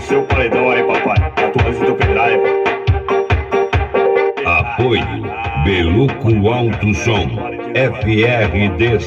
seu paredão aí, papai. Atualiza teu pendrive. Apoio Beluco Alto Som FRD